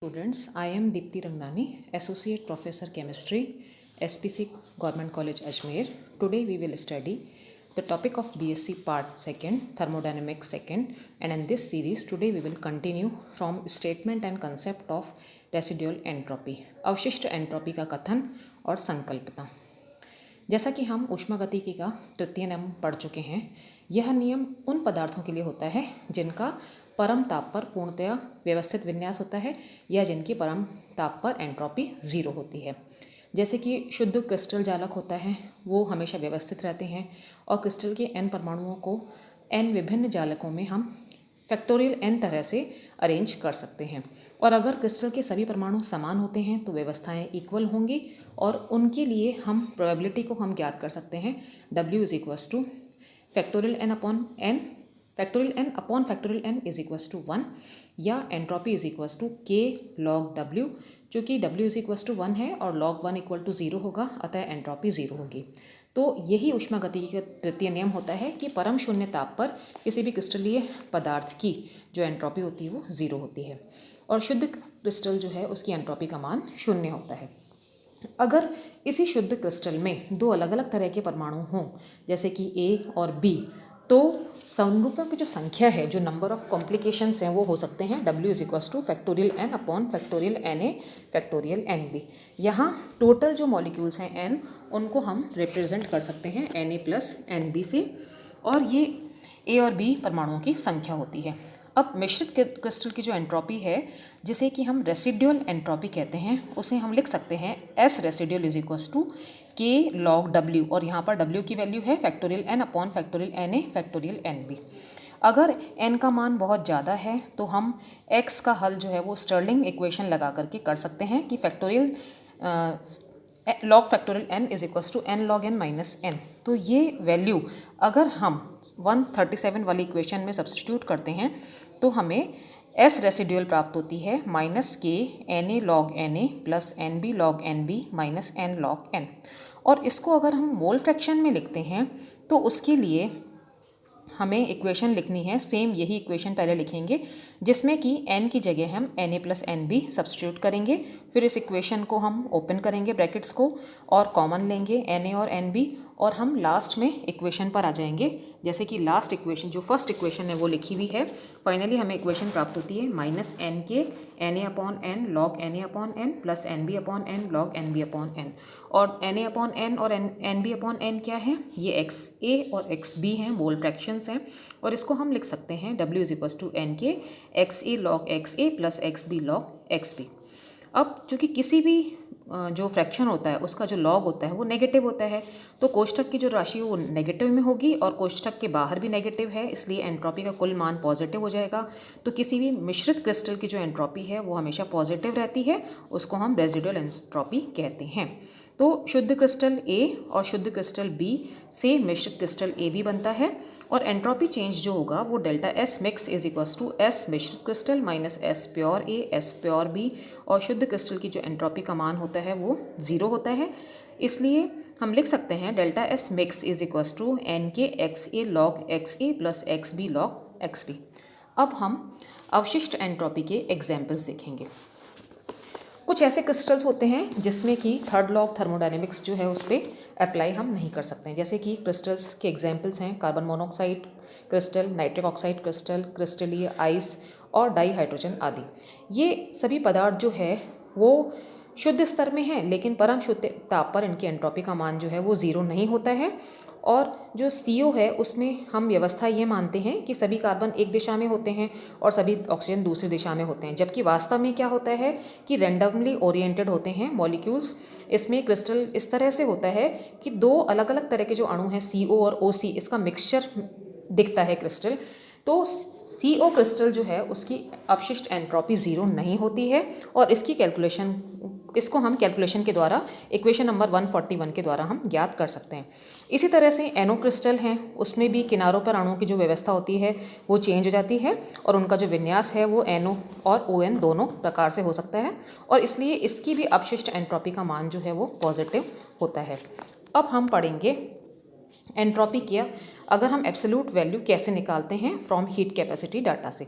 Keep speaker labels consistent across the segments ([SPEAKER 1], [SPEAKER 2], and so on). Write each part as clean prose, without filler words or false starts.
[SPEAKER 1] Students, I am Deepti Rangnani, Associate Professor Chemistry, SPC Government College Ajmer. Today we will study the topic of BSc Part 2nd, Thermodynamics 2nd, and in this series today we will continue from statement and concept of residual entropy, अवशिष्ट entropy का कथन और संकल्पता। जैसा कि हम ऊष्मागतिकी का तृतीय नियम पढ़ चुके हैं, यह नियम उन पदार्थों के लिए होता है जिनका परम ताप पर पूर्णतया व्यवस्थित विन्यास होता है या जिनकी परम ताप पर एंट्रोपी ज़ीरो होती है। जैसे कि शुद्ध क्रिस्टल जालक होता है, वो हमेशा व्यवस्थित रहते हैं और क्रिस्टल के n परमाणुओं को n विभिन्न जालकों में हम फैक्टोरियल n तरह से अरेंज कर सकते हैं। और अगर क्रिस्टल के सभी परमाणु समान होते हैं तो व्यवस्थाएं इक्वल होंगी और उनके लिए हम प्रोबेबिलिटी को हम ज्ञात कर सकते हैं। W is equals to factorial n upon n, factorial n upon factorial n is equals to 1, या entropy is equals to k log W, चूँकि W इज इक्वल्स टू 1 है और log 1 इक्वल टू 0 होगा, अतः एंट्रोपी 0 होगी। तो यही ऊष्मागतिकी का तृतीय नियम होता है कि परम शून्य ताप पर किसी भी क्रिस्टलीय पदार्थ की जो एंट्रोपी होती है वो 0 होती है और शुद्ध क्रिस्टल जो है उसकी एंट्रोपी का मान 0 होता है। अगर इसी शुद्ध क्रिस्टल में दो अलग अलग तरह के परमाणु हों, जैसे कि A और B, तो समरूपों की जो संख्या है, जो नंबर ऑफ कॉम्प्लिकेशंस हैं, वो हो सकते हैं W is equals to factorial n upon factorial Na factorial NB। यहाँ टोटल जो मॉलिक्यूल्स हैं n, उनको हम रिप्रेजेंट कर सकते हैं Na प्लस NB से, और ये A और B परमाणुओं की संख्या होती है। अब मिश्रित क्रिस्टल की जो एंट्रोपी है, जिसे कि हम रेसिड्यूल एंट्रोपी कहते हैं, उसे हम लिख सकते हैं S residual is equals to K log W, और यहाँ पर W की वैल्यू है factorial n upon factorial Na factorial NB। अगर n का मान बहुत ज़्यादा है तो हम x का हल जो है वो स्टर्लिंग इक्वेशन लगा करके कर सकते हैं कि factorial log factorial n is equals to n log n minus n। तो ये वैल्यू अगर हम 137 वाली इक्वेशन में सब्सटीट्यूट करते हैं तो हमें S रेसिड्यूल प्राप्त होती है माइनस के Na log Na plus NB log NB minus n log n। और इसको अगर हम मोल फ्रैक्शन में लिखते हैं तो उसके लिए हमें इक्वेशन लिखनी है, सेम यही इक्वेशन पहले लिखेंगे जिसमें कि n की जगह हम Na प्लस NB सब्सटीट्यूट करेंगे। फिर इस इक्वेशन को हम ओपन करेंगे ब्रैकेट्स को और कॉमन लेंगे Na और NB, और हम लास्ट में इक्वेशन पर आ जाएंगे। जैसे कि लास्ट इक्वेशन जो फर्स्ट इक्वेशन है वो लिखी हुई है। फाइनली हमें इक्वेशन प्राप्त होती है माइनस n के Na upon n log Na upon n plus NB upon n log NB upon n। और Na अपॉन n और NB अपॉन n क्या है? ये XA और XB हैं, मोल फ्रैक्शंस हैं, और इसको हम लिख सकते हैं W is equals to n के XA log XA plus XB log XB। अब चूँकि किसी भी जो फ्रैक्शन होता है उसका जो लॉग होता है वो नेगेटिव होता है, तो कोष्ठक की जो राशि वो नेगेटिव में होगी और कोष्ठक के बाहर भी नेगेटिव है, इसलिए एंट्रोपी का कुल मान पॉजिटिव हो जाएगा। तो किसी भी मिश्रित क्रिस्टल की जो एंट्रोपी है वो हमेशा पॉजिटिव रहती है, उसको हम रेजिडुअल एंट्रोपी कहते हैं। तो शुद्ध क्रिस्टल A और शुद्ध क्रिस्टल B से मिश्रित क्रिस्टल AB बनता है, और एंट्रोपी चेंज जो होगा वो delta S mix is equals to S मिश्रित crystal minus S pure A S pure B, और शुद्ध क्रिस्टल की जो एंट्रोपी का मान होता है वो 0 होता है। इसलिए हम लिख सकते हैं delta S mix is equals to n के XA log XA plus XB log XB। अब हम अवशिष्ट एंट्रोपी के एग्जाम्पल्स देखेंगे। कुछ ऐसे क्रिस्टल्स होते हैं जिसमें कि थर्ड लॉ ऑफ थर्मोडायनेमिक्स जो है उस पर अप्लाई हम नहीं कर सकते हैं। जैसे कि क्रिस्टल्स के एग्जांपल्स हैं carbon monoxide crystal, nitric oxide crystal, क्रिस्टलीय आइस और डाई हाइड्रोजन आदि। ये सभी पदार्थ जो है वो शुद्ध स्तर में हैं, लेकिन परम शुद्ध ताप पर इनकी एंट्रोपी का मान जो है वो 0 नहीं होता है। और जो CO है उसमें हम व्यवस्था ये मानते हैं कि सभी कार्बन एक दिशा में होते हैं और सभी ऑक्सीजन दूसरी दिशा में होते हैं, जबकि वास्तव में क्या होता है कि रैंडमली ओरिएंटेड होते हैं मॉलिक्यूल्स। इसमें क्रिस्टल इस तरह से होता है कि दो अलग अलग तरह के जो अणु हैं CO और OC, इसका मिक्सचर दिखता है क्रिस्टल। तो CO क्रिस्टल जो है उसकी अपशिष्ट एंट्रोपी 0 नहीं होती है, और इसको हम कैलकुलेशन के द्वारा इक्वेशन नंबर 141 के द्वारा हम ज्ञात कर सकते हैं। इसी तरह से NO क्रिस्टल हैं, उसमें भी किनारों पर अणुओं की जो व्यवस्था होती है वो चेंज हो जाती है, और उनका जो विन्यास है वो NO और ON दोनों प्रकार से हो सकता है, और इसलिए इसकी भी अपशिष्ट एंट्रोपी का मान जो है वो पॉजिटिव होता है। अब हम पढ़ेंगे एंट्रोपी क्या, अगर हम एब्सोल्यूट वैल्यू कैसे निकालते हैं फ्रॉम हीट कैपेसिटी डाटा से।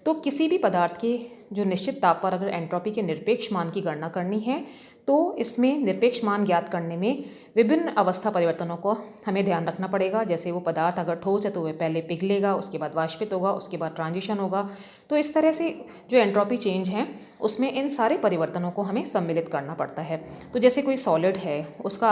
[SPEAKER 1] तो किसी भी पदार्थ के जो निश्चित ताप पर अगर एंट्रोपी के निरपेक्ष मान की गणना करनी है तो इसमें निरपेक्ष मान ज्ञात करने में विभिन्न अवस्था परिवर्तनों को हमें ध्यान रखना पड़ेगा। जैसे वो पदार्थ अगर ठोस है तो वह पहले पिघलेगा, उसके बाद वाष्पित होगा, उसके बाद ट्रांजिशन होगा। तो इस तरह से जो एंट्रोपी चेंज है उसमें इन सारे परिवर्तनों को हमें सम्मिलित करना पड़ता है। तो जैसे कोई सॉलिड है, उसका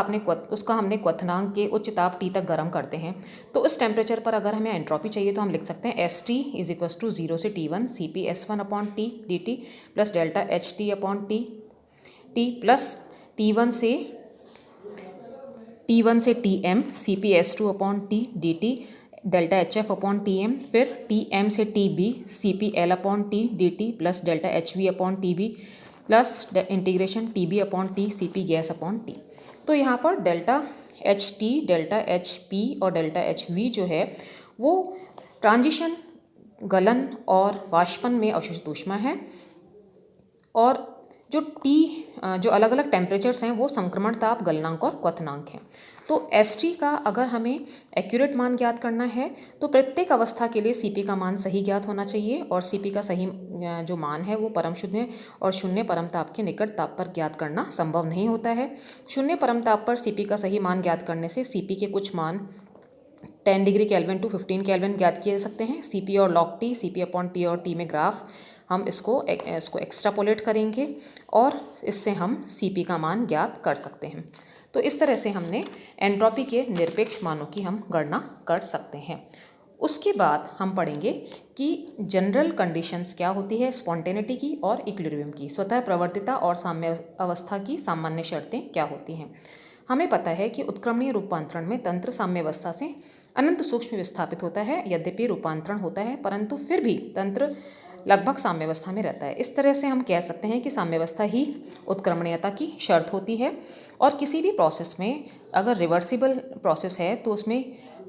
[SPEAKER 1] हमने क्वथनांक के उच्च ताप T तक गर्म करते हैं, तो उस टेम्परेचर पर अगर हमें एंट्रोपी चाहिए तो हम लिख सकते हैं ST इज इक्वल टू 0 से T1 CP S1 upon T dt plus delta HT upon T plus T1 से Tm CP S2 upon T dt delta HF upon Tm, फिर Tm से Tb CP L upon T dt plus delta HV upon Tb plus integration Tb upon T CP gas upon T। तो यहाँ पर delta HT, delta HP और delta HV जो है वो transition, गलन और वाष्पन में अवशोषित ऊष्मा है, और जो T जो अलग अलग टेम्परेचर्स हैं वो संक्रमण ताप, गलनांक और क्वथनांक हैं। तो ST का अगर हमें एक्यूरेट मान ज्ञात करना है तो प्रत्येक अवस्था के लिए CP का मान सही ज्ञात होना चाहिए, और CP का सही जो मान है वो परम शून्य और शून्य परम ताप के निकट ताप पर ज्ञात करना संभव नहीं होता है। शून्य परम ताप पर CP का सही मान ज्ञात करने से CP के कुछ मान 10 डिग्री केल्विन टू 15 केल्विन ज्ञात किए जा सकते हैं। CP और log T, CP upon T और T में ग्राफ हम इसको एक्स्ट्रापोलेट करेंगे और इससे हम CP का मान ज्ञात कर सकते हैं। तो इस तरह से हमने एंट्रोपी के निरपेक्ष मानों की हम गणना कर सकते हैं। उसके बाद हम पढ़ेंगे कि जनरल कंडीशंस क्या होती है स्पॉन्टेनिटी की और इक्विलिब्रियम की, स्वतः प्रवर्तिता और साम्य अवस्था की सामान्य शर्तें क्या होती हैं। हमें पता है कि उत्क्रमणीय रूपांतरण में तंत्र साम्यावस्था से अनंत सूक्ष्म विस्थापित होता है। यद्यपि रूपांतरण होता है परंतु फिर भी तंत्र लगभग साम्यावस्था में रहता है। इस तरह से हम कह सकते हैं कि साम्यावस्था ही उत्क्रमणीयता की शर्त होती है। और किसी भी प्रोसेस में अगर रिवर्सिबल प्रोसेस है तो उसमें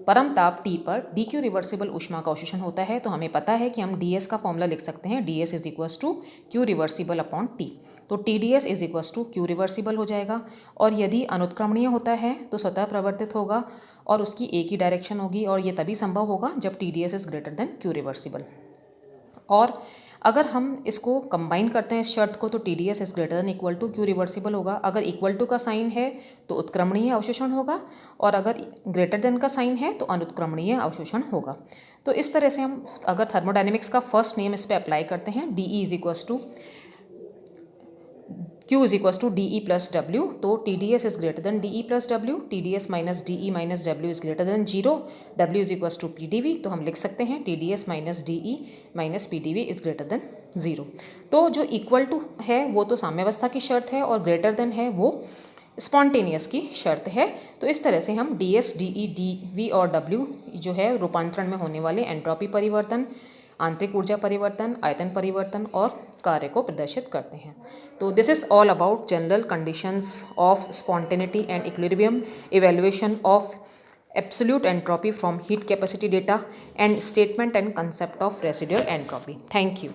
[SPEAKER 1] परम ताप T पर dq रिवर्सिबल ऊष्मा का अवशोषण होता है। तो हमें पता है कि हम ds का फॉर्मूला लिख सकते हैं, ds is equals to q reversible upon T। तो TdS is equals to q reversible हो जाएगा। और यदि अनुत्क्रमणीय होता है तो स्वतः प्रवर्तित होगा और उसकी एक ही डायरेक्शन होगी, और ये तभी संभव होगा जब TdS is greater then q reversible. और अगर हम इसको कंबाइन करते हैं इस शर्त को तो TdS is greater than equal to q reversible होगा। अगर इक्वल टू का साइन है तो उत्क्रमणीय अवशोषण होगा, और अगर ग्रेटर देन का साइन है तो अनुत्क्रमणीय अवशोषण होगा। तो इस तरह से हम अगर थर्मोडायनेमिक्स का फर्स्ट नियम इस पर अप्लाई करते हैं, DE is equals to Q is equals to DE plus W, तो TdS is greater than DE plus W, TdS minus DE minus W is greater than 0, W is equals to PdV। तो हम लिख सकते हैं TdS minus DE minus PdV is greater than 0। तो जो equal to है वो तो साम्यावस्था की शर्त है, और ग्रेटर देन है वो स्पॉन्टेनियस की शर्त है। तो इस तरह से हम DS, DE, DV और W जो है रूपांतरण में होने वाले एंट्रोपी परिवर्तन, आंतरिक ऊर्जा परिवर्तन, आयतन परिवर्तन और कार्य को प्रदर्शित करते हैं। तो this is all about general conditions of spontaneity and equilibrium, evaluation of absolute entropy from heat capacity data, and statement and concept of residual entropy. Thank you.